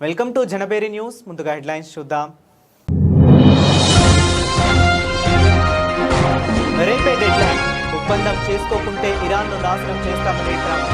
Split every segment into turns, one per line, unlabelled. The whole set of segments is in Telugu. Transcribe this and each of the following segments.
వెల్కమ్ టు జనబేరి న్యూస్. ముందుగా హెడ్లైన్స్ చూద్దాం. రేపే డెడ్లైన్, ఒప్పందం చేసుకోకుంటే ఇరాన్ను నాశనం చేస్తామని ట్రంప్.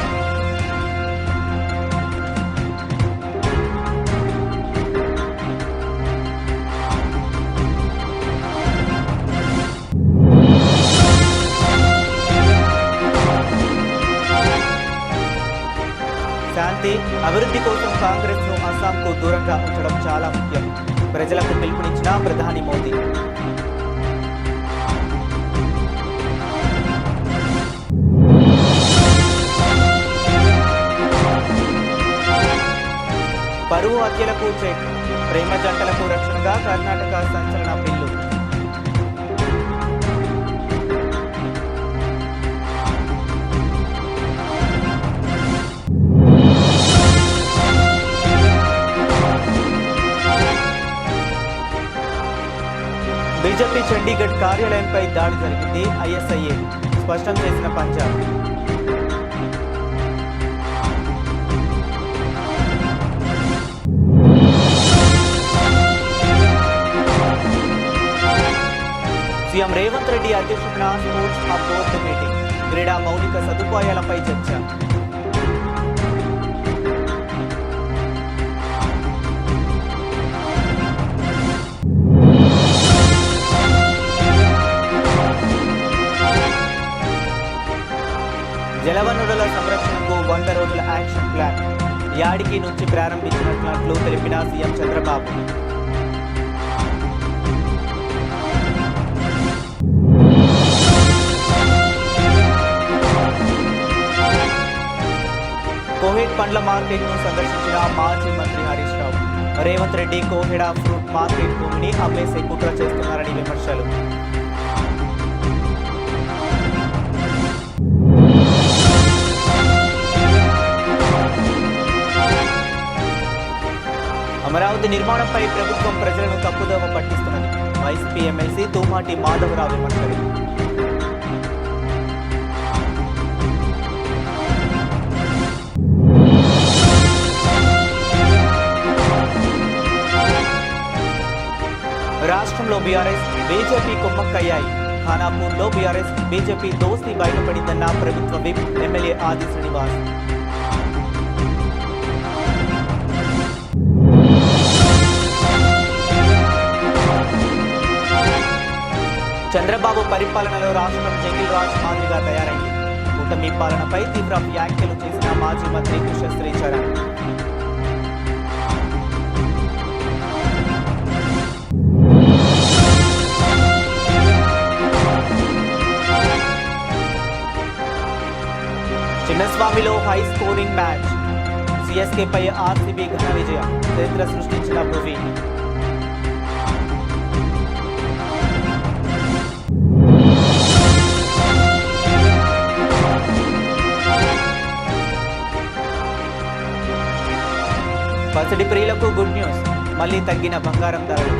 శాంతి, అభివృద్ధి కోసం కాంగ్రెస్ను అస్సాంకు దూరంగా ఉంచడం చాలా ముఖ్యం. ప్రజలకు పిలుపునిచ్చిన ప్రధాని మోదీ. పరువు హత్యలకు చెక్, ప్రేమ జంటలకు రక్షణగా కర్ణాటక సంచలన బిల్లు. బీజేపీ చండీగఢ్ కార్యాలయంపై దాడి జరిగింది. ఐఎస్ఐఏ స్పష్టం చేసిన పంజాబ్. సీఎం రేవంత్ రెడ్డి అధ్యక్షతన స్పోర్ట్స్ హబ్ బోర్డు మీటింగ్, క్రీడా మౌలిక సదుపాయాలపై చర్చ. జలవనరుల సంరక్షణకు 100 రోజుల యాక్షన్ ప్లాన్, యాడికి నుంచి ప్రారంభించినట్లు తెలిపిన సీఎం చంద్రబాబు. కోహెడ్ పండ్ల మార్కెట్ను సందర్శించిన మాజీ మంత్రి హరీష్ రావు. రేవంత్ రెడ్డి కోహెడ ఫ్రూట్ మార్కెట్ భూమిని అమ్మేసే కుట్ర చేస్తున్నారని విమర్శలు. అమరావతి నిర్మాణంపై ప్రభుత్వం ప్రజలను తప్పుదోవ పట్టిస్తున్నది. వైసీపీ ఎమ్మెల్సీ తూమాటి మాధవరావు విమర్శలు. రాష్ట్రంలో బీఆర్ఎస్ బీజేపీ కుమ్మక్కయ్యాయి. ఖానాపూర్లో బీఆర్ఎస్ బీజేపీ దోస్తీ బయటపడిందన్న ప్రభుత్వ విప్ ఎమ్మెల్యే ఆది శ్రీనివాస్. చంద్రబాబు పరిపాలనలో రాష్ట్రం జంగిల్ రాజ్ మాదిరిగా తయారైంది. కూటమి పాలనపై తీవ్ర వ్యాఖ్యలు చేసిన మాజీ మంత్రి కుశశ్రీ చరణ్. చిన్నస్వామిలో హై స్కోరింగ్ మ్యాచ్, సిఎస్కేపై ఆర్సీబీ ఘన విజయం, చరిత్ర సృష్టించిన భువి. పసిడి ప్రియులకు గుడ్ న్యూస్, మళ్లీ తగ్గిన బంగారం ధరలు.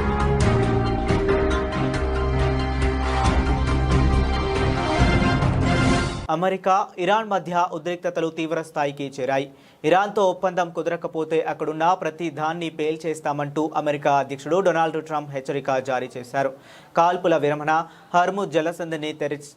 అమెరికా, ఇరాన్ మధ్య ఉద్రిక్తతలు తీవ్ర స్థాయికి చేరాయి. ఇరాన్తో ఒప్పందం కుదరకపోతే అక్కడున్న ప్రతి దాన్ని పేల్చేస్తామంటూ అమెరికా అధ్యక్షుడు డొనాల్డ్ ట్రంప్ హెచ్చరిక జారీ చేశారు. కాల్పుల విరమణ, హర్ముజ్ జలసంధిని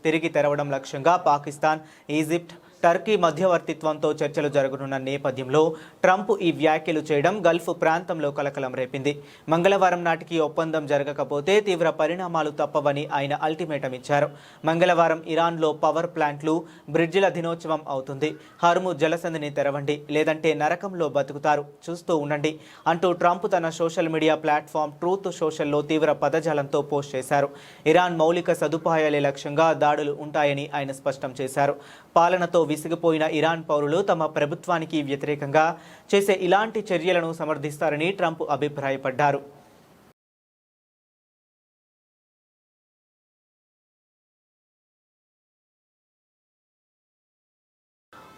తిరిగి తెరవడం లక్ష్యంగా పాకిస్తాన్, ఈజిప్ట్, టర్కీ మధ్యవర్తిత్వంతో చర్చలు జరగనున్న నేపథ్యంలో ట్రంప్ ఈ వ్యాఖ్యలు చేయడం గల్ఫ్ ప్రాంతంలో కలకలం రేపింది. మంగళవారం నాటికి ఒప్పందం జరగకపోతే తీవ్ర పరిణామాలు తప్పవని ఆయన అల్టిమేటం ఇచ్చారు. మంగళవారం ఇరాన్లో పవర్ ప్లాంట్లు, బ్రిడ్జిల దినోత్సవం అవుతుంది. హర్ముజ్ జలసంధిని తెరవండి, లేదంటే నరకంలో బతుకుతారు, చూస్తూ ఉండండి అంటూ ట్రంప్ తన సోషల్ మీడియా ప్లాట్ఫామ్ ట్రూత్ సోషల్లో తీవ్ర పదజాలంతో పోస్ట్ చేశారు. ఇరాన్ మౌలిక సదుపాయాలే లక్ష్యంగా దాడులు ఉంటాయని ఆయన స్పష్టం చేశారు. పాలనతో విసిగిపోయిన ఇరాన్ పౌరులు తమ ప్రభుత్వానికి వ్యతిరేకంగా చేసే ఇలాంటి చర్యలను సమర్థిస్తారని ట్రంప్ అభిప్రాయపడ్డారు.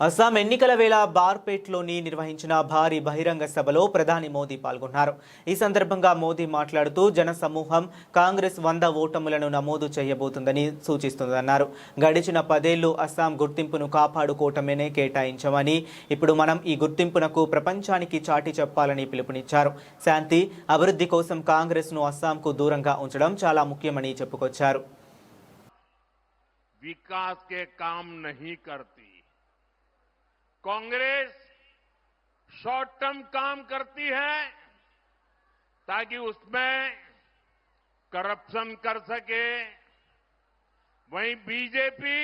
అస్సాం ఎన్నికల వేళ బార్పేట్లోని నిర్వహించిన భారీ బహిరంగ సభలో ప్రధాని మోదీ పాల్గొన్నారు. ఈ సందర్భంగా మోదీ మాట్లాడుతూ జన సమూహం కాంగ్రెస్ 100 ఓటములను నమోదు చేయబోతుందని సూచిస్తుందన్నారు. గడిచిన 10 ఏళ్లు అస్సాం గుర్తింపును కాపాడుకోవటమేనే కేటాయించామని, ఇప్పుడు మనం ఈ గుర్తింపునకు ప్రపంచానికి చాటి చెప్పాలని పిలుపునిచ్చారు. శాంతి, అభివృద్ధి కోసం కాంగ్రెస్ను అస్సాంకు దూరంగా ఉంచడం చాలా ముఖ్యమని చెప్పుకొచ్చారు.
विकास के काम नहीं करती, कांग्रेस शॉर्ट टर्म काम करती है ताकि उसमें करप्शन कर सके। वहीं बीजेपी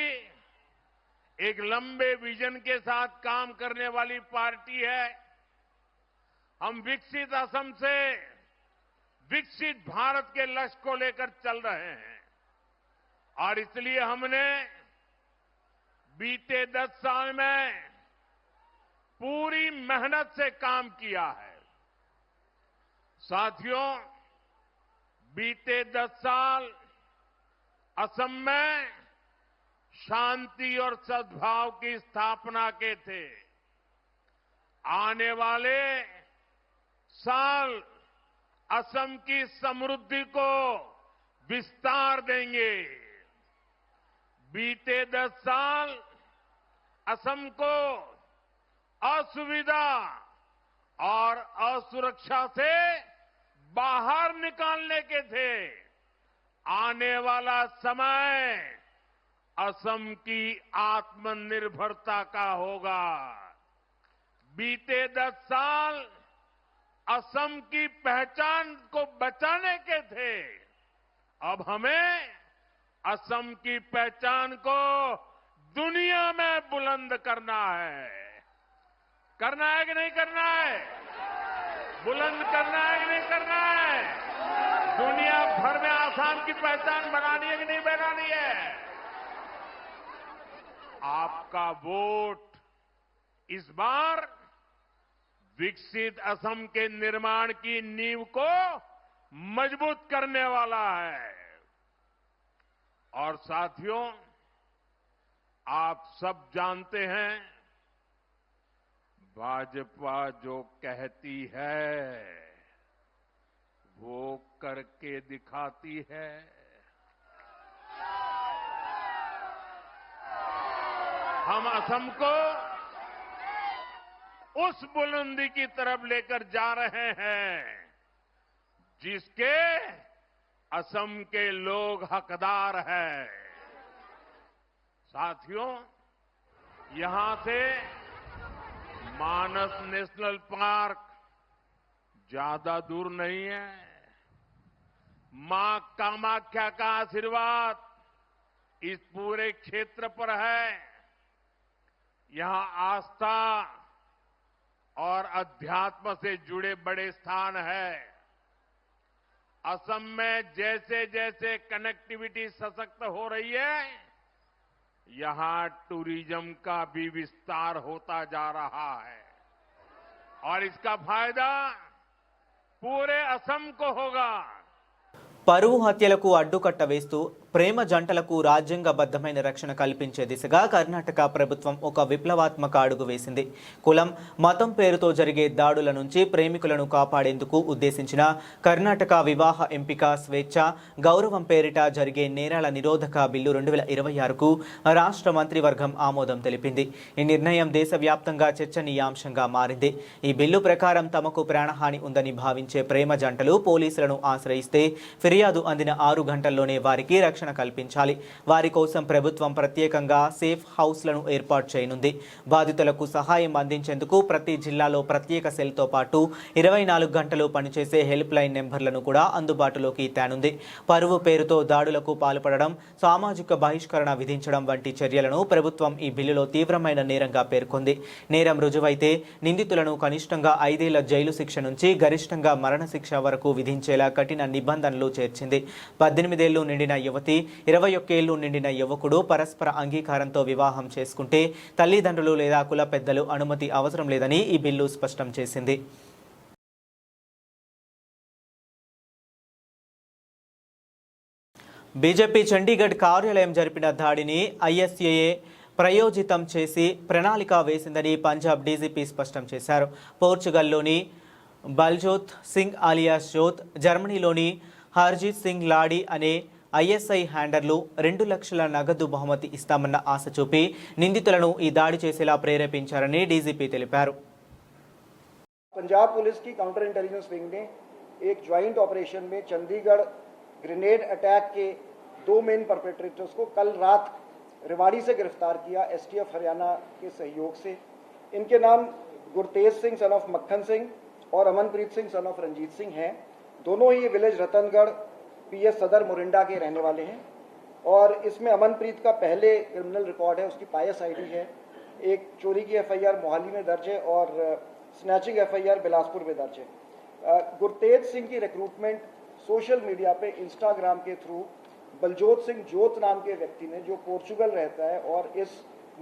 एक लंबे विजन के साथ काम करने वाली पार्टी है। हम विकसित असम से विकसित भारत के लक्ष्य को लेकर चल रहे हैं और इसलिए हमने बीते 10 साल में पूरी मेहनत से काम किया है। साथियों, बीते 10 साल असम में शांति और सद्भाव की स्थापना के थे। आने वाले साल असम की समृद्धि को विस्तार देंगे। बीते 10 साल असम को असुविधा और असुरक्षा से बाहर निकालने के थे। आने वाला समय असम की आत्मनिर्भरता का होगा। बीते 10 साल असम की पहचान को बचाने के थे। अब हमें असम की पहचान को दुनिया में बुलंद करना है। करना है कि नहीं करना है? बुलंद करना है कि नहीं करना है? दुनिया भर में असम की पहचान बनानी है कि नहीं बनानी है? आपका वोट इस बार विकसित असम के निर्माण की नींव को मजबूत करने वाला है। और साथियों, आप सब जानते हैं, भाजपा जो कहती है वो करके दिखाती है। हम असम को उस बुलंदी की तरफ लेकर जा रहे हैं जिसके असम के लोग हकदार हैं। साथियों, यहां से मानस नेशनल पार्क ज्यादा दूर नहीं है। मां कामाख्या का आशीर्वाद इस पूरे क्षेत्र पर है। यहां आस्था और अध्यात्म से जुड़े बड़े स्थान है। असम में जैसे जैसे कनेक्टिविटी सशक्त हो रही है, यहां टूरिज्म का भी विस्तार होता जा रहा है और इसका फायदा पूरे असम को होगा।
పరువు హత్యలకు అడ్డుకట్ట వేస్తూ ప్రేమ జంటలకు రాజ్యాంగబద్ధమైన రక్షణ కల్పించే దిశగా కర్ణాటక ప్రభుత్వం ఒక విప్లవాత్మక అడుగు వేసింది. కులం, మతం పేరుతో జరిగే దాడుల నుంచి ప్రేమికులను కాపాడేందుకు ఉద్దేశించిన కర్ణాటక వివాహ ఎంపిక స్వేచ్ఛ, గౌరవం పేరిట జరిగే నేరాల నిరోధక బిల్లు 2026కు రాష్ట్ర మంత్రివర్గం ఆమోదం తెలిపింది. ఈ నిర్ణయం దేశవ్యాప్తంగా చర్చనీయాంశంగా మారింది. ఈ బిల్లు ప్రకారం తమకు ప్రాణహాని ఉందని భావించే ప్రేమ జంటలు పోలీసులను ఆశ్రయిస్తే ఫిర్యాదు అందిన 6 గంటల్లోనే వారికి రక్షణ కల్పించాలి. వారి కోసం ప్రభుత్వం ప్రత్యేకంగా సేఫ్ హౌస్లను ఏర్పాటు చేయనుంది. బాధితులకు సహాయం అందించేందుకు ప్రతి జిల్లాలో ప్రత్యేక సెల్తో పాటు 24 గంటలు పనిచేసే హెల్ప్ లైన్ నెంబర్లను కూడా అందుబాటులోకి తేనుంది. పరువు పేరుతో దాడులకు పాల్పడడం, సామాజిక బహిష్కరణ విధించడం వంటి చర్యలను ప్రభుత్వం ఈ బిల్లులో తీవ్రమైన నేరంగా పేర్కొంది. నేరం రుజువైతే నిందితులను కనిష్టంగా 5 ఏళ్ల జైలు శిక్ష నుంచి గరిష్టంగా మరణశిక్ష వరకు విధించేలా కఠిన నిబంధనలు చేర్చింది. 18 ఏళ్లు నిండిన యువతి, 21 ఏళ్లు నిండిన యువకుడు పరస్పర అంగీకారంతో వివాహం చేసుకుంటే తల్లిదండ్రులు లేదా కుల పెద్దలు అనుమతి అవసరం లేదని ఈ బిల్లు స్పష్టం చేసింది. బీజేపీ చండీగఢ్ కార్యాలయం జరిపిన దాడిని ఐఎస్ఏఏ ప్రయోజితం చేసి ప్రణాళిక వేసిందని పంజాబ్ డీజీపీ స్పష్టం చేశారు. పోర్చుగల్లోని బల్జోత్ సింగ్ ఆలియాస్ జోత్, జర్మనీలోని హర్జీత్ సింగ్ లాడీ అనే ఐఎస్ఐ హ్యాండర్లు 2 లక్షల నగదు బహుమతి ఇస్తామన్న ఆశ చూపి నిందితులను ఈ దాడి చేసేలా ప్రేరేపించారని డీజీపీ తెలిపారు.
पंजाब पुलिस की काउंटर इंटेलिजेंस विंग ने एक ज्वाइंट ऑपरेशन में चंडीगढ़ ग्रेनेड अटैक के 2 मेन परपेट्रेटर्स को कल रात रेवाड़ी से गिरफ्तार किया एसटीएफ हरियाणा के सहयोग से। इनके नाम गुरतेज सिंह सन ऑफ मक्खन सिंह और अमनप्रीत सिंह सन ऑफ रंजीत सिंह हैं। दोनों ही विलेज रतनगढ़ पीएस सदर मोरिंडा के रहने वाले हैं और इसमें अमनप्रीत का पहले क्रिमिनल रिकॉर्ड है, उसकी पायस आईडी है। एक चोरी की एफआईआर मोहाली में दर्ज है और स्नैचिंग एफआईआर बिलासपुर में दर्ज है। गुरतेज सिंह की रिक्रूटमेंट सोशल मीडिया पे इंस्टाग्राम के थ्रू बलजोत सिंह जोत नाम के व्यक्ति ने, जो पोर्चुगल रहता है और इस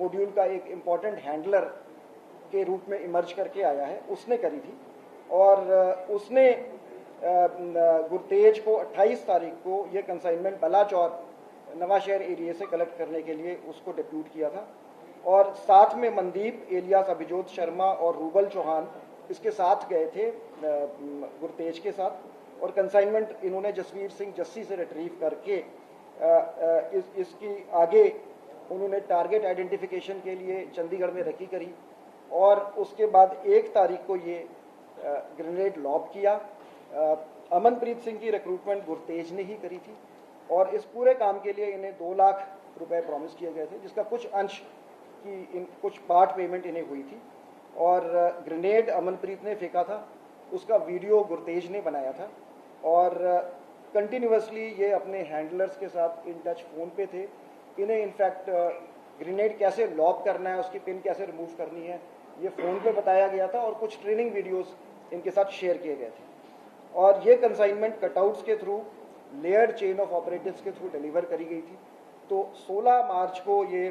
मॉड्यूल का एक इम्पॉर्टेंट हैंडलर के रूप में इमर्ज करके आया है, उसने करी थी। और उसने गुरतेज को 28 तारीख को ये कंसाइनमेंट बलाचौर नवाशहर एरिया से कलेक्ट करने के लिए उसको डिप्यूट किया था और साथ में मनदीप एलियास अभिजोत शर्मा और रूबल चौहान इसके साथ गए थे गुरतेज के साथ और कंसाइनमेंट इन्होंने जसवीर सिंह जस्सी से रिट्रीव करके इसकी आगे उन्होंने टारगेट आइडेंटिफिकेशन के लिए चंडीगढ़ में रेकी करी और उसके बाद 1 तारीख को ये ग्रेनेड लॉब किया। अमनप्रीत सिंह की रिक्रूटमेंट गुरतेज ने ही करी थी और इस पूरे काम के लिए इन्हें 2 लाख रुपए प्रॉमिस किए गए थे, जिसका कुछ अंश की कुछ पार्ट पेमेंट इन्हें हुई थी। और ग्रेनेड अमनप्रीत ने फेंका था, उसका वीडियो गुरतेज ने बनाया था और कंटिन्यूसली ये अपने हैंडलर्स के साथ इन टच फ़ोन पे थे। इन्हें इनफैक्ट ग्रेनेड कैसे लॉब करना है, उसकी पिन कैसे रिमूव करनी है, ये फ़ोन पे बताया गया था और कुछ ट्रेनिंग वीडियोस इनके साथ शेयर किए गए थे। और ये कंसाइनमेंट कटआउट्स के through layered chain of operatives के थ्रू डिलीवर करी गई थी। तो 16 मार्च को ये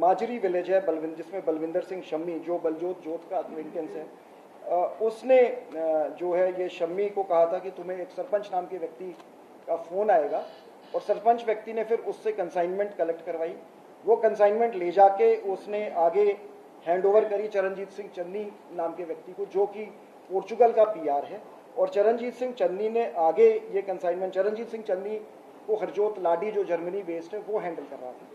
माजरी विलेज है जिसमें बलविंदर सिंह शम्मी, जो बलजोत जोत का एक्वेंटेंस है, उसने जो है ये शम्मी को कहा था कि तुम्हें एक सरपंच नाम के व्यक्ति का फ़ोन आएगा और सरपंच व्यक्ति ने फिर उससे कंसाइनमेंट कलेक्ट करवाई। वो कंसाइनमेंट ले जाके उसने आगे हैंड ओवर करी चरणजीत सिंह चन्नी नाम के व्यक्ति को, जो कि पोर्चुगल का पीआर है। और चरणजीत सिंह चन्नी ने आगे ये कंसाइनमेंट, चरणजीत सिंह चन्नी को हरजोत लाडी जो जर्मनी बेस्ड है वो हैंडल कर रहा था,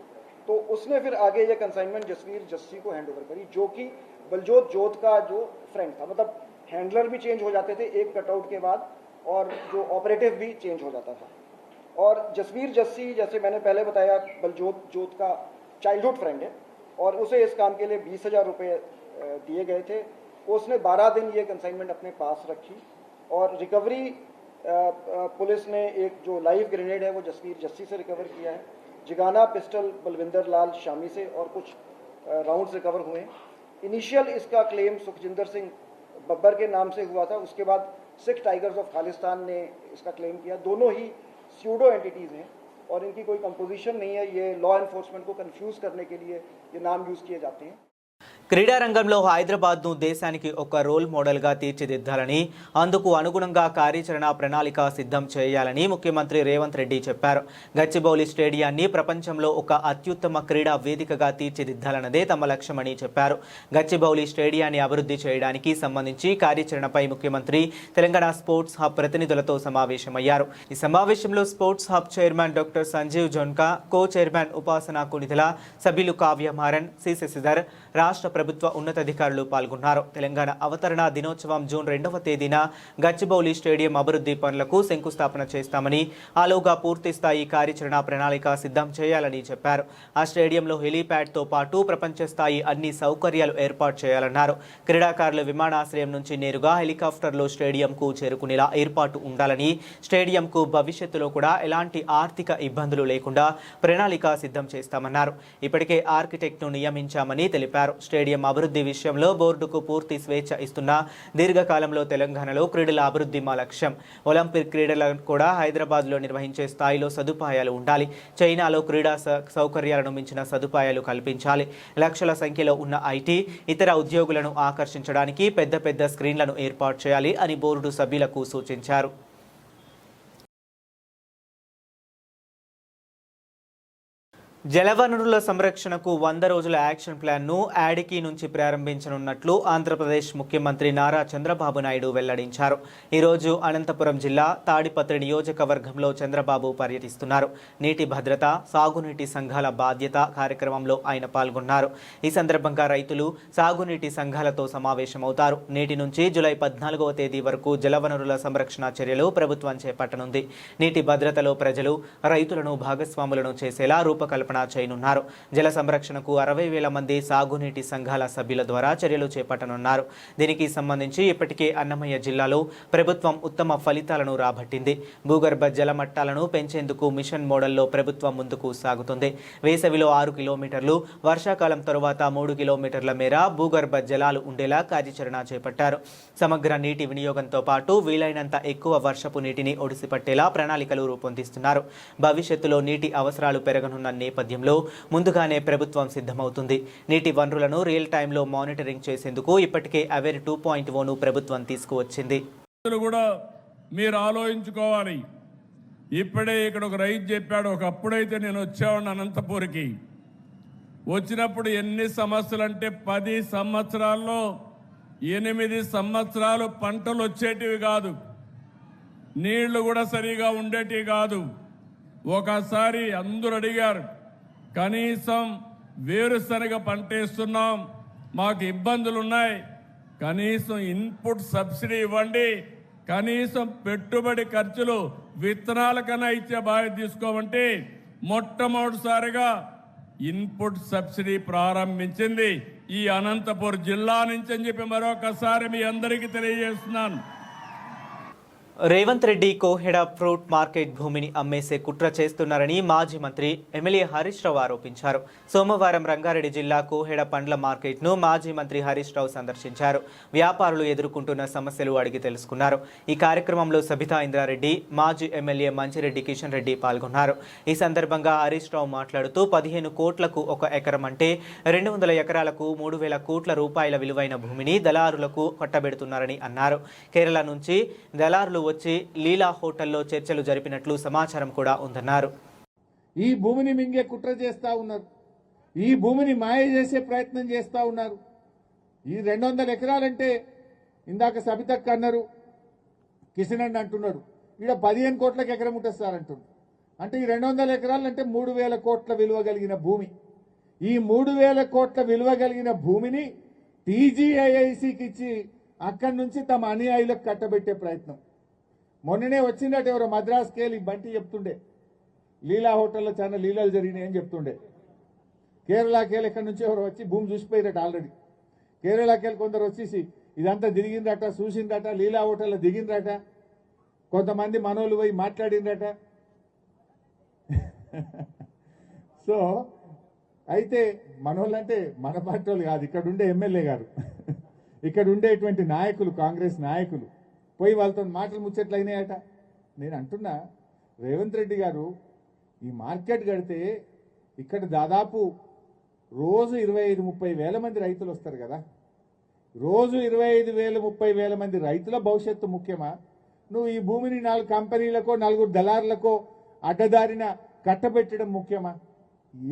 तो उसने फिर आगे ये कंसाइनमेंट जसवीर जस्सी को हैंड ओवर करी, जो कि बलजोत जोत का जो फ्रेंड था। मतलब हैंडलर भी चेंज हो जाते थे एक कटआउट के बाद और जो ऑपरेटिव भी चेंज हो जाता था। और जसवीर जस्सी, जैसे मैंने पहले बताया, बलजोत जोत का चाइल्डहुड फ्रेंड है और उसे इस काम के लिए 20,000 रुपये दिए गए थे। उसने 12 दिन ये कंसाइनमेंट अपने पास रखी और रिकवरी पुलिस ने एक जो लाइव ग्रेनेड है वो जसवीर जस्सी से रिकवर किया है, जिगाना पिस्टल बलविंदर लाल शामी से और कुछ राउंड्स रिकवर हुए हैं। इनिशियल इसका क्लेम सुखजिंदर सिंह बब्बर के नाम से हुआ था, उसके बाद सिख टाइगर्स ऑफ खालिस्तान ने इसका क्लेम किया। दोनों ही स्यूडो एंटिटीज़ हैं और इनकी कोई कंपोजिशन नहीं है, ये लॉ एनफोर्समेंट को कंफ्यूज करने के लिए ये नाम यूज़ किए जाते हैं।
క్రీడా రంగంలో హైదరాబాద్ను దేశానికి ఒక రోల్ మోడల్గా తీర్చిదిద్దాలని, అందుకు అనుగుణంగా కార్యాచరణ ప్రణాళిక సిద్ధం చేయాలని ముఖ్యమంత్రి రేవంత్ రెడ్డి చెప్పారు. గచ్చిబౌలి స్టేడియాన్ని ప్రపంచంలో ఒక అత్యుత్తమ క్రీడా వేదికగా తీర్చిదిద్దాలన్నదే తమ లక్ష్యమని చెప్పారు. గచ్చిబౌలి స్టేడియాన్ని అభివృద్ధి చేయడానికి సంబంధించి కార్యాచరణపై ముఖ్యమంత్రి తెలంగాణ స్పోర్ట్స్ హబ్ ప్రతినిధులతో సమావేశమయ్యారు. ఈ సమావేశంలో sports hub chairman doctor Sanjeev జోన్కా, కో చైర్మన్ ఉపాసన కునిదల, సభ్యులు కావ్య మారన్, సి శశిధర్, రాష్ట్ర ప్రభుత్వ ఉన్నతాధికారులు పాల్గొన్నారు. తెలంగాణ అవతరణ దినోత్సవం జూన్ 2వ తేదీన గచ్చిబౌలి స్టేడియం అభివృద్ధి పనులకు శంకుస్థాపన చేస్తామని, ఆలోగా పూర్తి స్థాయి కార్యాచరణ ప్రణాళిక సిద్ధం చేయాలని చెప్పారు. ఆ స్టేడియంలో హెలీప్యాడ్తో పాటు ప్రపంచ స్థాయి అన్ని సౌకర్యాలు ఏర్పాటు చేయాలన్నారు. క్రీడాకారులు విమానాశ్రయం నుంచి నేరుగా హెలికాప్టర్లో స్టేడియంకు చేరుకునేలా ఏర్పాటు ఉండాలని, స్టేడియంకు భవిష్యత్తులో కూడా ఎలాంటి ఆర్థిక ఇబ్బందులు లేకుండా ప్రణాళిక సిద్ధం చేస్తామన్నారు. ఇప్పటికే ఆర్కిటెక్ట్ను నియమించామని తెలిపారు. స్టేడియం అభివృద్ధి విషయంలో బోర్డుకు పూర్తి స్వేచ్ఛ ఇస్తున్న దీర్ఘకాలంలో తెలంగాణలో క్రీడల అభివృద్ధి మా లక్ష్యం. ఒలింపిక్ క్రీడలను కూడా హైదరాబాద్లో నిర్వహించే స్థాయిలో సదుపాయాలు ఉండాలి. చైనాలో క్రీడా సౌకర్యాలను మించిన సదుపాయాలు కల్పించాలి. లక్షల సంఖ్యలో ఉన్న ఐటీ, ఇతర ఉద్యోగులను ఆకర్షించడానికి పెద్ద పెద్ద స్క్రీన్లను ఏర్పాటు చేయాలి అని బోర్డు సభ్యులకు సూచించారు. జలవనరుల సంరక్షణకు 100 రోజుల యాక్షన్ ప్లాన్ను యాడికి నుంచి ప్రారంభించనున్నట్లు ఆంధ్రప్రదేశ్ ముఖ్యమంత్రి నారా చంద్రబాబు నాయుడు వెల్లడించారు. ఈరోజు అనంతపురం జిల్లా తాడిపత్రి నియోజకవర్గంలో చంద్రబాబు పర్యటిస్తున్నారు. నీటి భద్రత, సాగునీటి సంఘాల బాధ్యత కార్యక్రమంలో ఆయన పాల్గొన్నారు. ఈ సందర్భంగా రైతులు సాగునీటి సంఘాలతో సమావేశమవుతారు. నేటి నుంచి జూలై 14వ తేదీ వరకు జలవనరుల సంరక్షణ చర్యలు ప్రభుత్వం చేపట్టనుంది. నీటి భద్రతలో ప్రజలు, రైతులను భాగస్వాములను చేసేలా రూపకల్పన చేయనున్నారు. జల సంరక్షణకు 60,000 మంది సాగునీటి సంఘాల సభ్యుల ద్వారా చర్యలు చేపట్టనున్నారు. దీనికి సంబంధించి ఇప్పటికే అన్నమయ్య జిల్లాలో ప్రభుత్వం ఉత్తమ ఫలితాలను రాబట్టింది. భూగర్భ జల మట్టాలను పెంచేందుకు మిషన్ మోడల్లో ప్రభుత్వం ముందుకు సాగుతుంది. వేసవిలో 6 కిలోమీటర్లు, వర్షాకాలం తరువాత 3 కిలోమీటర్ల మేర భూగర్భ జలాలు ఉండేలా కార్యాచరణ చేపట్టారు. సమగ్ర నీటి వినియోగంతో పాటు వీలైనంత ఎక్కువ వర్షపు నీటిని ఒడిసిపట్టేలా ప్రణాళికలు రూపొందిస్తున్నారు. భవిష్యత్తులో నీటి అవసరాలు పెరగనున్న నేపథ్యంలో ముందుగానే ప్రభుత్వం సిద్ధమవుతుంది. నీటి వనరులను రియల్ టైంలో మానిటరింగ్ చేసేందుకు ఇప్పటికే అవేర్ 2.0ను ప్రభుత్వం తీసుకువచ్చింది.
కూడా మీరు ఆలోచించుకోవాలి. ఇప్పుడే ఇక్కడ ఒక రైతు చెప్పాడు, ఒకప్పుడైతే నేను వచ్చేవాడిని అనంతపూర్కి. వచ్చినప్పుడు ఎన్ని సమస్యలు అంటే 10 సంవత్సరాల్లో 8 సంవత్సరాలు పంటలు వచ్చేటివి కాదు, నీళ్లు కూడా సరిగా ఉండేటివి కాదు. ఒకసారి అందరూ అడిగారు, కనీసం వేరుశనగ పంట వేస్తున్నాం, మాకు ఇబ్బందులు ఉన్నాయి, కనీసం ఇన్పుట్ సబ్సిడీ ఇవ్వండి, కనీసం పెట్టుబడి ఖర్చులు విత్తనాల కన్నా ఇచ్చే బాధ్యత తీసుకోమంటే మొట్టమొదటిసారిగా ఇన్పుట్ సబ్సిడీ ప్రారంభించింది ఈ అనంతపురం జిల్లా నుంచి అని చెప్పి మరొకసారి మీ అందరికీ తెలియజేస్తున్నాను.
రేవంత్ రెడ్డి కోహెడ ఫ్రూట్ మార్కెట్ భూమిని అమ్మేసే కుట్ర చేస్తున్నారని మాజీ మంత్రి ఎమ్మెల్యే హరీష్ రావు ఆరోపించారు. సోమవారం రంగారెడ్డి జిల్లా కోహెడ పండ్ల మార్కెట్ను మాజీ మంత్రి హరీష్ రావు సందర్శించారు. వ్యాపారులు ఎదుర్కొంటున్న సమస్యలు అడిగి తెలుసుకున్నారు. ఈ కార్యక్రమంలో సబితా ఇంద్రారెడ్డి, మాజీ ఎమ్మెల్యే మంచిరెడ్డి కిషన్ రెడ్డి పాల్గొన్నారు. ఈ సందర్భంగా హరీష్ రావు మాట్లాడుతూ 15 కోట్లకు 1 ఎకరం అంటే 200 ఎకరాలకు 3,000 కోట్ల రూపాయల విలువైన భూమిని దళారులకు కట్టబెడుతున్నారని అన్నారు. కేరళ నుంచి దళారులు వచ్చి లీలా హోటల్లో చర్చలు జరిపినట్లు సమాచారం కూడా ఉందన్నారు.
ఈ భూమిని మింగే కుట్ర చేస్తా ఉన్నారు, ఈ భూమిని మాయ చేసే ప్రయత్నం చేస్తా ఉన్నారు. ఈ 200 ఎకరాలంటే ఇందాక సబితక్క అన్నారు, కిషన్ అన్న అంటున్నాడు, ఇక్కడ 15 కోట్లకు ఎకరం ఉంటుంది సార్ అంటున్నారు. అంటే ఈ 200 ఎకరాలంటే 3,000 కోట్ల విలువ కలిగిన భూమి. ఈ 3,000 కోట్ల విలువ కలిగిన భూమిని టీజీఐఐసికి ఇచ్చి అక్కడి నుంచి తమ అనుయాయులకు కట్టబెట్టే ప్రయత్నం. మొన్ననే వచ్చిందట ఎవరో మద్రాసుకి వెళ్ళి బంటి చెప్తుండే, లీలా హోటల్లో చాలా లీలాలు జరిగినాయని చెప్తుండే. కేరళకి వెళ్ళి ఎక్కడి నుంచి ఎవరు వచ్చి భూమి చూసిపోయినట్టు ఆల్రెడీ. కేరళకి వెళ్ళి కొందరు వచ్చేసి ఇదంతా దిగిందట, చూసిందట, లీలా హోటల్లో దిగిందట, కొంతమంది మనోళ్ళు పోయి మాట్లాడిందట. సో అయితే మనోళ్ళంటే మన పార్టీ వాళ్ళు కాదు, ఇక్కడ ఉండే ఎమ్మెల్యే గారు, ఇక్కడ ఉండేటువంటి నాయకులు, కాంగ్రెస్ నాయకులు పోయి వాళ్ళతో మాటలు ముచ్చట్లయినాయట. నేను అంటున్నా, రేవంత్ రెడ్డి గారు ఈ మార్కెట్ కడితే ఇక్కడ దాదాపు రోజు 25-30 వేల మంది రైతులు వస్తారు కదా. రోజు 25,000-30 వేల మంది రైతుల భవిష్యత్తు ముఖ్యమా? నువ్వు ఈ భూమిని 4 కంపెనీలకో 4 దళారులకో అడ్డదారిన కట్టబెట్టడం ముఖ్యమా?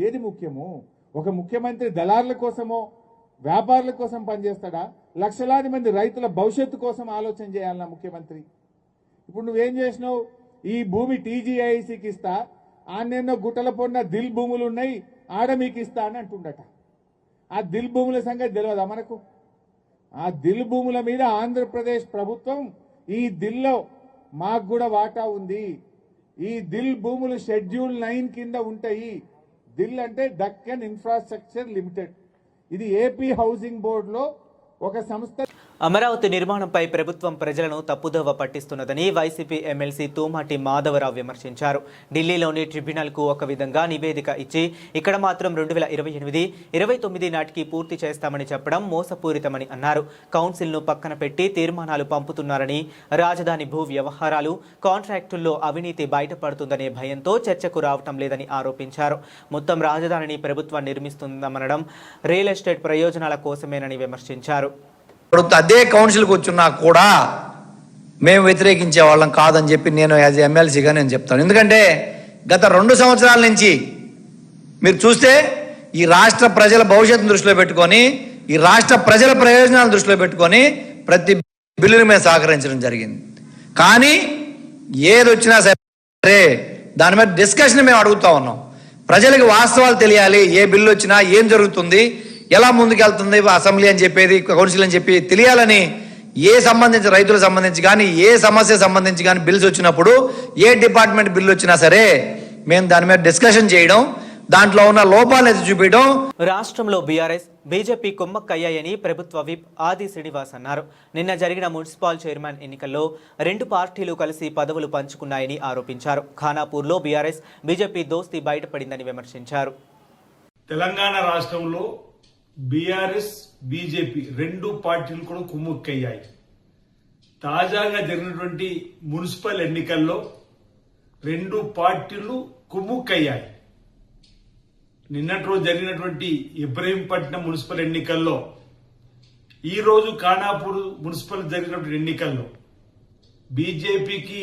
ఏది ముఖ్యము? ఒక ముఖ్యమంత్రి దళారుల కోసమో వ్యాపారుల కోసం పనిచేస్తాడా? లక్షలాది మంది రైతుల భవిష్యత్తు కోసం ఆలోచన చేయాలన్నా ముఖ్యమంత్రి? ఇప్పుడు నువ్వేం చేసినావు, ఈ భూమి టీజీఐసికి ఇస్తా, ఆన్నెన్నో గుట్టల పొన్న దిల్ భూములు ఉన్నాయి, ఆడ మీకు ఇస్తా అని అంటుండట. ఆ దిల్ భూముల సంగతి తెలియదా మనకు? ఆ దిల్ భూముల మీద ఆంధ్రప్రదేశ్ ప్రభుత్వం, ఈ దిల్లో మాకు కూడా వాటా ఉంది, ఈ దిల్ భూములు షెడ్యూల్ 9 కింద ఉంటాయి. దిల్ అంటే దక్కన్ ఇన్ఫ్రాస్ట్రక్చర్ లిమిటెడ్. ఇది ఏపీ హౌసింగ్ బోర్డులో ఒక సంస్థ.
అమరావతి నిర్మాణంపై ప్రభుత్వం ప్రజలను తప్పుదోవ పట్టిస్తున్నదని వైసీపీ ఎమ్మెల్సీ తూమాటి మాధవరావు విమర్శించారు. ఢిల్లీలోని ట్రిబ్యునల్కు ఒక విధంగా నివేదిక ఇచ్చి ఇక్కడ మాత్రం 2028-29 నాటికి పూర్తి చేస్తామని చెప్పడం మోసపూరితమని అన్నారు. కౌన్సిల్ను పక్కన పెట్టి తీర్మానాలు పంపుతున్నారని, రాజధాని భూ వ్యవహారాలు, కాంట్రాక్టుల్లో అవినీతి బయటపడుతుందనే భయంతో చర్చకు రావటం లేదని ఆరోపించారు. మొత్తం రాజధానిని ప్రభుత్వం నిర్మిస్తుందనడం రియల్ ఎస్టేట్ ప్రయోజనాల కోసమేనని విమర్శించారు.
అదే కౌన్సిల్కి వచ్చినా కూడా మేము వ్యతిరేకించే వాళ్ళం కాదని చెప్పి నేను యాజ్ ఎమ్మెల్సీగా నేను చెప్తాను. ఎందుకంటే గత 2 సంవత్సరాల నుంచి మీరు చూస్తే ఈ రాష్ట్ర ప్రజల భవిష్యత్తును దృష్టిలో పెట్టుకొని, ఈ రాష్ట్ర ప్రజల ప్రయోజనాలను దృష్టిలో పెట్టుకొని ప్రతి బిల్లుని మేము సహకరించడం జరిగింది. కానీ ఏది వచ్చినా సరే దాని మీద డిస్కషన్ మేము అడుగుతా ఉన్నాం. ప్రజలకు వాస్తవాలు తెలియాలి. ఏ బిల్లు వచ్చినా ఏం జరుగుతుంది, ఎలా ముందుకెళ్తుంది అసెంబ్లీ అని చెప్పేది, కౌన్సిల్ అని చెప్పి తెలియాలని ఏ సంబంధించి రైతులకు సంబంధించి కానీ ఏ సమస్య సంబంధించి కానీ బిల్స్ వచ్చినప్పుడు ఏ డిపార్ట్మెంట్ బిల్లు వచ్చినా సరే మేము దాని మీద డిస్కషన్ చేయడం, దాంట్లో ఉన్న లోపాలను ఎత్తి చూపించడం.
రాష్ట్రంలో బీఆర్ఎస్ బీజేపీ కుమ్మక్కయ్యాయని ప్రభుత్వ విప్ ఆది శ్రీనివాస్ అన్నారు. నిన్న జరిగిన మున్సిపల్ చైర్మన్ ఎన్నికల్లో రెండు పార్టీలు కలిసి పదవులు పంచుకున్నాయని ఆరోపించారు. ఖానాపూర్లో బీఆర్ఎస్ బీజేపీ దోస్తీ బయటపడిందని విమర్శించారు.
తెలంగాణ రాష్ట్రంలో బీఆర్ఎస్ బీజేపీ రెండు పార్టీలు కూడా కుమ్ముక్కయ్యాయి. తాజాగా జరిగినటువంటి మున్సిపల్ ఎన్నికల్లో రెండు పార్టీలు కుమ్ముక్కయ్యాయి. నిన్నటి రోజు జరిగినటువంటి ఇబ్రహీంపట్నం మున్సిపల్ ఎన్నికల్లో, ఈ రోజు ఖానాపూర్ మున్సిపల్ జరిగినటువంటి ఎన్నికల్లో బీజేపీకి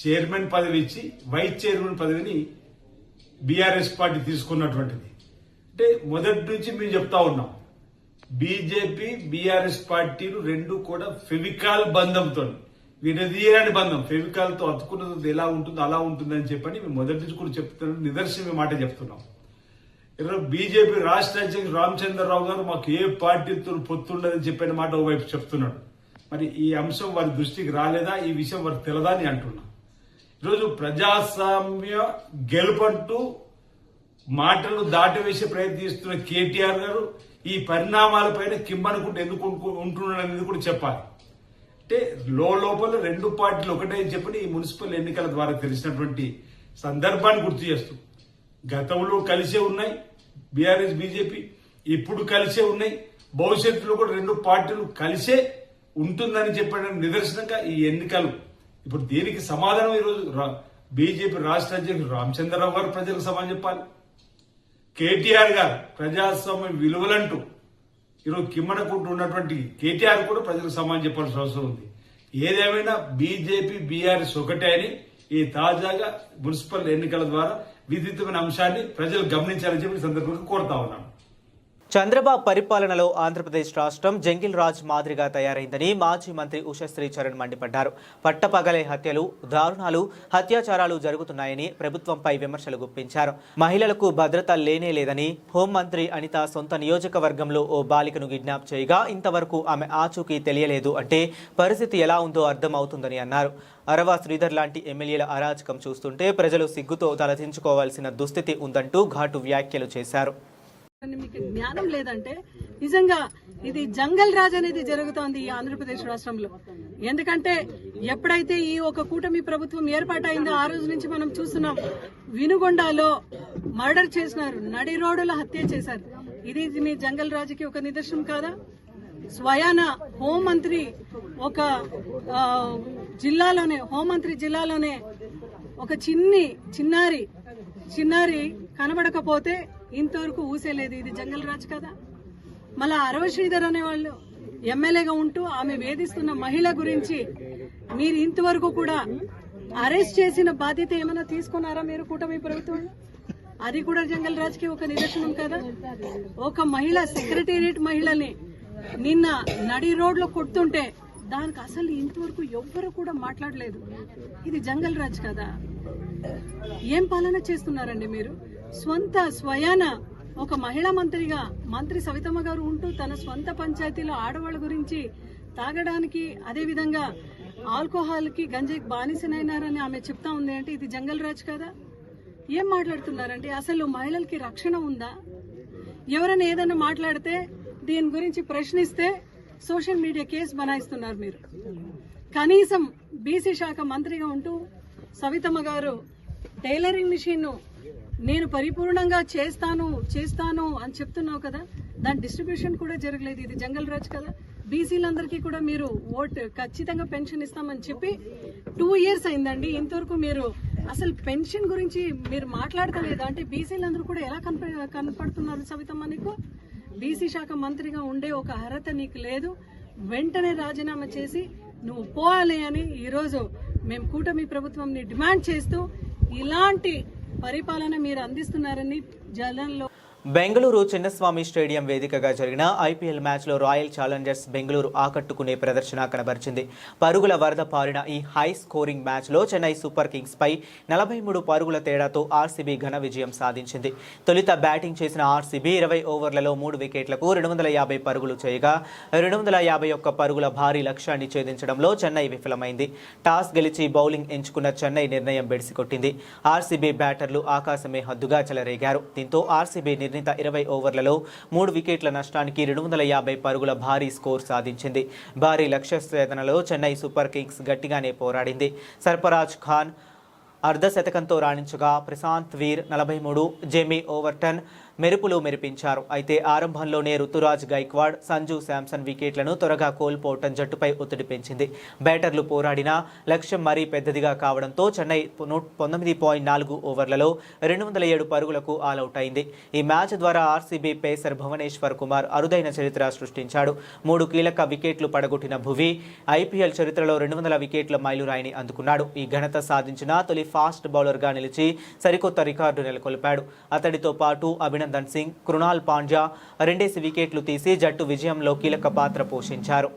చైర్మన్ పదవి ఇచ్చి వైస్ చైర్మన్ పదవిని బీఆర్ఎస్ పార్టీ తీసుకున్నటువంటిది. అంటే మొదటి నుంచి మేము చెప్తా ఉన్నాం, బీజేపీ బీఆర్ఎస్ పార్టీలు రెండు కూడా ఫెవికాల్ బంధంతో, విడదీయని బంధం, ఫెవికాల్ తో అతుకున్నది ఎలా ఉంటుందో అలా ఉంటుందని చెప్పని మేము మొదటి నుంచి కూడా చెప్తున్నాం. నిదర్శనం మాట చెప్తున్నాం. బీజేపీ రాష్ట్ర అధ్యక్షుడు రామచంద్రరావు గారు మాకు ఏ పార్టీతో పొత్తుండదని చెప్పిన మాట ఓవైపు చెప్తున్నాడు. మరి ఈ అంశం వారి దృష్టికి రాలేదా, ఈ విషయం వారికి తెలదా అని అంటున్నాం. ఈరోజు ప్రజాస్వామ్య గెలుపంటూ మాటలు దాటవేసే ప్రయత్నిస్తున్న కేటీఆర్ గారు ఈ పరిణామాలపైన కిమ్మనుకుంటూ ఎందుకు ఉంటున్నాడనేది కూడా చెప్పాలి. అంటే లోపల రెండు పార్టీలు ఒకటే అని చెప్పని ఈ మున్సిపల్ ఎన్నికల ద్వారా తెలిసినటువంటి సందర్భాన్ని గుర్తు చేస్తూ, గతంలో కలిసే ఉన్నాయి బీఆర్ఎస్ బీజేపీ, ఇప్పుడు కలిసే ఉన్నాయి, భవిష్యత్తులో కూడా రెండు పార్టీలు కలిసే ఉంటుందని చెప్పడం నిదర్శనంగా ఈ ఎన్నికలు. ఇప్పుడు దీనికి సమాధానం ఈరోజు బీజేపీ రాష్ట్ర అధ్యక్షుడు రామచంద్రరావు గారు ప్రజలకు సమాధానం చెప్పాలి. కేటీఆర్ గారు ప్రజాస్వామ్య విలువలంటూ ఈరోజు కిమ్మనకుంటూ ఉన్నటువంటి కేటీఆర్ కూడా ప్రజలకు సమాధానం చెప్పాల్సిన అవసరం ఉంది. ఏదేమైనా బీజేపీ బీఆర్ఎస్ ఒకటే అని ఈ తాజాగా మున్సిపల్ ఎన్నికల ద్వారా విదితమైన అంశాన్ని ప్రజలు గమనించాలని చెప్పి సందర్భంగా కోరుతా ఉన్నాను.
చంద్రబాబు పరిపాలనలో ఆంధ్రప్రదేశ్ రాష్ట్రం జంగిల్ రాజ్ మాదిరిగా తయారైందని మాజీ మంత్రి ఉషశ్రీ చరణ్ మండిపడ్డారు. పట్టపగలే హత్యలు, దారుణాలు, అత్యాచారాలు జరుగుతున్నాయని ప్రభుత్వంపై విమర్శలు గుప్పించారు. మహిళలకు భద్రత లేనే లేదని హోంమంత్రి అనిత సొంత నియోజకవర్గంలో ఓ బాలికను కిడ్నాప్ చేయగా ఇంతవరకు ఆమె ఆచూకీ తెలియలేదు అంటే పరిస్థితి ఎలా ఉందో అర్థమవుతుందని అన్నారు. అరవ శ్రీధర్ లాంటి ఎమ్మెల్యేల అరాచకం చూస్తుంటే ప్రజలు సిగ్గుతో తలదించుకోవాల్సిన దుస్థితి ఉందంటూ ఘాటు వ్యాఖ్యలు చేశారు.
మీకు జ్ఞానం లేదంటే నిజంగా ఇది జంగల్ రాజ్ అనేది జరుగుతోంది ఈ ఆంధ్రప్రదేశ్ రాష్ట్రంలో. ఎందుకంటే ఎప్పుడైతే ఈ ఒక కూటమి ప్రభుత్వం ఏర్పాటైందో ఆ రోజు నుంచి మనం చూస్తున్నాం, వినుగొండలో మర్డర్ చేసినారు, నడి రోడ్డులో హత్య చేశారు. ఇది మీ జంగల్ రాజుకి ఒక నిదర్శనం కాదా? స్వయాన హోంమంత్రి ఒక జిల్లాలోనే ఒక చిన్నారి కనబడకపోతే ఇంతవరకు ఊసేలేదు. ఇది జంగల్ రాజ్ కదా? మళ్ళా అరవ శ్రీధర్ అనేవాళ్ళు ఎమ్మెల్యేగా ఉంటూ ఆమె వేధిస్తున్న మహిళ గురించి మీరు ఇంతవరకు కూడా అరెస్ట్ చేసిన బాధ్యత ఏమైనా తీసుకున్నారా మీరు కూటమి ప్రభుత్వంలో? అది కూడా జంగల్ రాజ్ కి ఒక నిదర్శనం కదా? ఒక మహిళ, సెక్రటేరియట్ మహిళని నిన్న నడి రోడ్లో కొడుతుంటే దానికి అసలు ఇంతవరకు ఎవ్వరు కూడా మాట్లాడలేదు. ఇది జంగల్ రాజ్ కదా? ఏం పాలన చేస్తున్నారండి మీరు? స్వయాన ఒక మహిళా మంత్రిగా మంత్రి సవితమ్మ గారు ఉంటూ తన స్వంత పంచాయతీలో ఆడవాళ్ళ గురించి తాగడానికి, అదేవిధంగా ఆల్కహాల్ కి, గంజాయికి బానిసనైనారని ఆమె చెప్తా ఉంది. అంటే ఇది జంగల్ రాజ్ కదా? ఏం మాట్లాడుతున్నారండి? అసలు మహిళలకి రక్షణ ఉందా? ఎవరైనా ఏదైనా మాట్లాడితే దీని గురించి ప్రశ్నిస్తే సోషల్ మీడియా కేసు బనాయిస్తున్నారు మీరు. కనీసం బీసీ శాఖ మంత్రిగా ఉంటూ సవితమ్మ గారు టైలరింగ్ మిషన్ నేను పరిపూర్ణంగా చేస్తాను అని చెప్తున్నావు కదా, దాని డిస్ట్రిబ్యూషన్ కూడా జరగలేదు. ఇది జంగల్ రాజ్ కదా? బీసీలందరికీ కూడా మీరు ఖచ్చితంగా పెన్షన్ ఇస్తామని చెప్పి 2 years అయిందండి, ఇంతవరకు మీరు అసలు పెన్షన్ గురించి మీరు మాట్లాడతలేదా? అంటే బీసీలందరూ కూడా ఎలా కనపడుతున్నారు సవితమ్మ? నీకు బీసీ శాఖ మంత్రిగా ఉండే ఒక అర్హత నీకు లేదు. వెంటనే రాజీనామా చేసి నువ్వు పోవాలి అని ఈరోజు మేము కూటమి ప్రభుత్వంని డిమాండ్ చేస్తూ, ఇలాంటి పరిపాలన మీరు అందిస్తున్నారని జనంలో
బెంగళూరు చిన్నస్వామి స్టేడియం వేదికగా జరిగిన ఐపీఎల్ మ్యాచ్లో రాయల్ ఛాలెంజర్స్ బెంగళూరు ఆకట్టుకునే ప్రదర్శన కనబరిచింది. పరుగుల వరద పారిన ఈ హై స్కోరింగ్ మ్యాచ్లో చెన్నై సూపర్ కింగ్స్ పై 43 పరుగుల తేడాతో ఆర్సీబీ ఘన విజయం సాధించింది. తొలుత బ్యాటింగ్ చేసిన ఆర్సీబీ 20 ఓవర్లలో 3 వికెట్లకు 250 పరుగులు చేయగా 251 పరుగుల భారీ లక్ష్యాన్ని ఛేదించడంలో చెన్నై విఫలమైంది. టాస్ గెలిచి బౌలింగ్ ఎంచుకున్న చెన్నై నిర్ణయం బెడిసికొట్టింది. ఆర్సీబీ బ్యాటర్లు ఆకాశమే హద్దుగా చెలరేగారు. దీంతో ఆర్సీబీ 20 ఓవర్లలో 3 వికెట్ల నష్టానికి 250 పరుగుల భారీ స్కోర్ సాధించింది. భారీ లక్ష్య ఛేదనలో చెన్నై సూపర్ కింగ్స్ గట్టిగానే పోరాడింది. సర్ఫరాజ్ ఖాన్ అర్ధశతకంతో రాణించగా ప్రశాంత్ వీర్ 43, జేమీ ఓవర్టన్ మెరుపులు మెరిపించారు. అయితే ఆరంభంలోనే రుతురాజ్ గైక్వాడ్, సంజు శాంసన్ వికెట్లను త్వరగా కోల్పోవటం జట్టుపై ఒత్తిడి పెంచింది. బ్యాటర్లు పోరాడినా లక్ష్యం మరీ పెద్దదిగా కావడంతో చెన్నై 19.4 ఓవర్లలో 207 పరుగులకు ఆలౌట్ అయింది. ఈ మ్యాచ్ ద్వారా ఆర్సీబీ పేసర్ భువనేశ్వర్ కుమార్ అరుదైన చరిత్ర సృష్టించాడు. 3 కీలక వికెట్లు పడగొట్టిన భువి ఐపీఎల్ చరిత్రలో 200 వికెట్ల మైలురాయిని అందుకున్నాడు. ఈ ఘనత సాధించిన తొలి ఫాస్ట్ బౌలర్గా నిలిచి సరికొత్త రికార్డు నెలకొల్పాడు. అతడితో పాటు అభినందన్ సింగ్, కృణాల్ పాండ్యా 2 వికెట్లు తీసి జట్టు విజయంలో కీలక పాత్ర పోషించారు.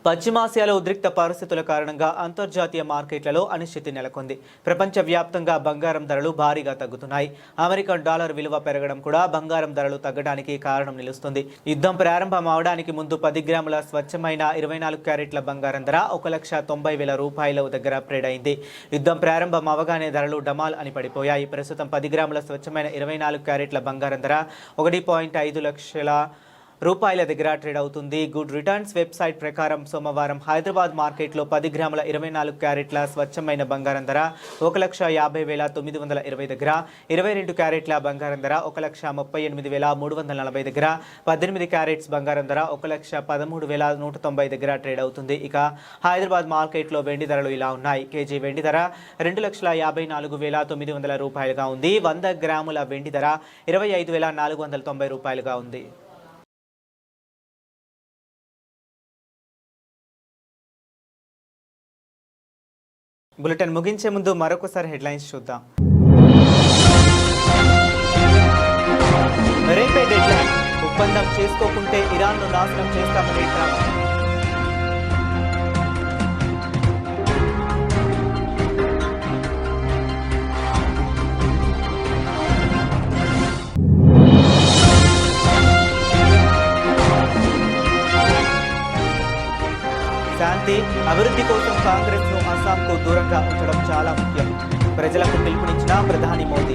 పశ్చిమాసియాలో ఉద్రిక్త పరిస్థితుల కారణంగా అంతర్జాతీయ మార్కెట్లలో అనిశ్చితి నెలకొంది. ప్రపంచవ్యాప్తంగా బంగారం ధరలు భారీగా తగ్గుతున్నాయి. అమెరికన్ డాలర్ విలువ పెరగడం కూడా బంగారం ధరలు తగ్గడానికి కారణం నిలుస్తుంది. యుద్ధం ప్రారంభం అవడానికి ముందు 10 గ్రాముల స్వచ్ఛమైన 24 క్యారెట్ల బంగారం ధర 1,90,000 రూపాయల దగ్గర ట్రేడ్ అయింది. యుద్ధం ప్రారంభం అవగానే ధరలు డమాల్ అని పడిపోయాయి. ప్రస్తుతం 10 గ్రాముల స్వచ్ఛమైన 24 క్యారెట్ల బంగారం ధర 1.5 లక్షల రూపాయల దగ్గర ట్రేడ్ అవుతుంది. గుడ్ రిటర్న్స్ వెబ్సైట్ ప్రకారం సోమవారం హైదరాబాద్ మార్కెట్లో 10 గ్రాముల 24 క్యారెట్ల స్వచ్ఛమైన బంగారం ధర 1,50,920 దగ్గర, 22 క్యారెట్ల బంగారం ధర 1,38,340 దగ్గర, 18 క్యారెట్స్ బంగారం ధర 1,13,190 దగ్గర ట్రేడ్ అవుతుంది. ఇక హైదరాబాద్ మార్కెట్లో వెండి ధరలు ఇలా ఉన్నాయి. కేజీ వెండి ధర 2,54,900 రూపాయలుగా ఉంది. 100 గ్రాముల వెండి ధర 25,490 రూపాయలుగా ఉంది. బులెటిన్ ముగించే ముందు మరొకసారి హెడ్లైన్స్ చూద్దాం. రేపే డెడ్లైన్, ఒప్పందం చేసుకోకుంటే ఇరాన్ను నాశనం చేస్తామని ట్రంప్. శాంతి, అభివృద్ధి కోసం కాంగ్రెస్ను అస్సాంకు దూరంగా ఉంచడం చాలా ముఖ్యం. ప్రజలకు పిలుపునిచ్చిన ప్రధాని మోదీ.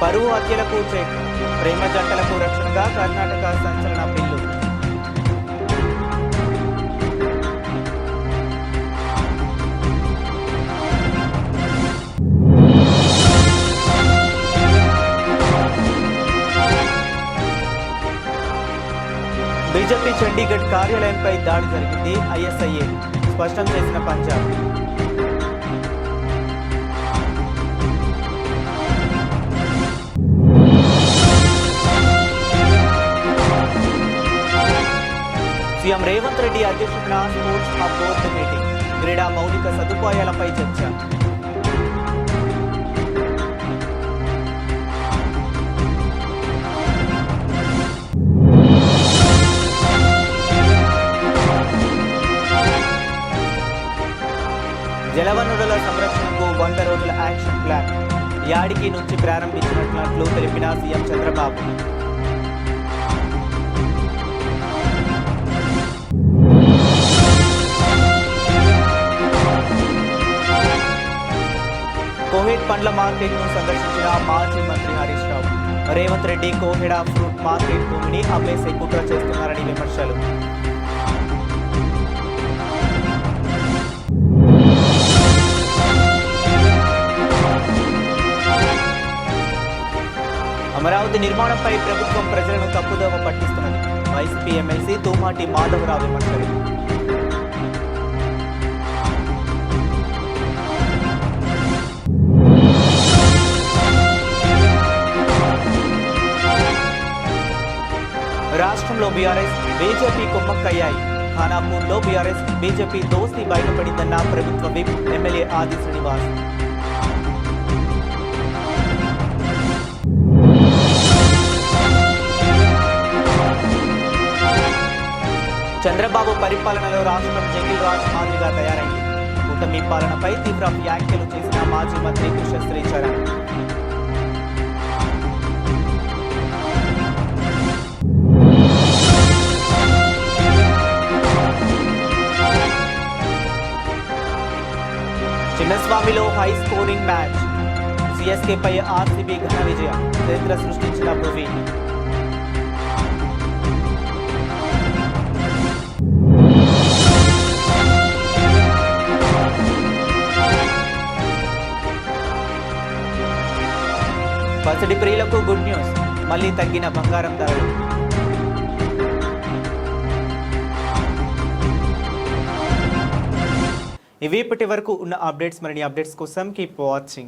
పరువు హత్యలకు చెక్, ప్రేమ జంటలకు రక్షణగా కర్ణాటక సంచలన బిల్లు. బీజేపీ చండీగఢ్ కార్యాలయంపై దాడి జరిగింది. ఐఎస్ఐఏ స్పష్టం చేసిన పంజాబ్. సీఎం రేవంత్ రెడ్డి అధ్యక్షతన స్పోర్ట్స్ హబ్ బోర్డు మీటింగ్, క్రీడా మౌలిక సదుపాయాలపై చర్చ. జలవనరుల సంరక్షణకు 100 రోజుల యాక్షన్ ప్లాన్, యాడికి నుంచి ప్రారంభించినట్లు తెలిపిన సీఎం చంద్రబాబు. కోహెడ్ పండ్ల మార్కెట్ను సందర్శించిన మాజీ మంత్రి హరీష్ రావు. రేవంత్ రెడ్డి కోహెడ ఫ్రూట్ మార్కెట్ భూమిని అమ్మేసే కుట్ర చేస్తున్నారని విమర్శలు. అమరావతి నిర్మాణంపై ప్రభుత్వం ప్రజలను తప్పుదోవ పట్టిస్తున్నది. వైసీపీ ఎమ్మెల్సీ తూమాటి మాధవరావు విమర్శలు. బీఆర్ఎస్ బీజేపీ కుమ్మక్కయ్యాయి. ఖానాపూర్లో బీఆర్ఎస్ బీజేపీ దోస్తీ బయటపడిందన్న ప్రభుత్వ విప్ ఎమ్మెల్యే ఆది శ్రీనివాస్. చంద్రబాబు పరిపాలనలో రాష్ట్రం జంగిల్ రాజ్ మాదిరిగా తయారైంది. కూటమి పాలనపై తీవ్ర వ్యాఖ్యలు చేసిన మాజీ మంత్రి కుశశ్రీ చరణ్. చిన్నస్వామిలో హై స్కోరింగ్ మ్యాచ్. సిఎస్కేపై ఆర్సీబీ ఘన విజయం. చరిత్ర సృష్టించిన భువి. పసిడి ప్రియులకు గుడ్ న్యూస్. మళ్లీ తగ్గిన బంగారం ధరలు. ఇవి ఇప్పటి వరకు ఉన్న అప్డేట్స్. మరిన్ని అప్డేట్స్ కోసం కీప్ వాచింగ్.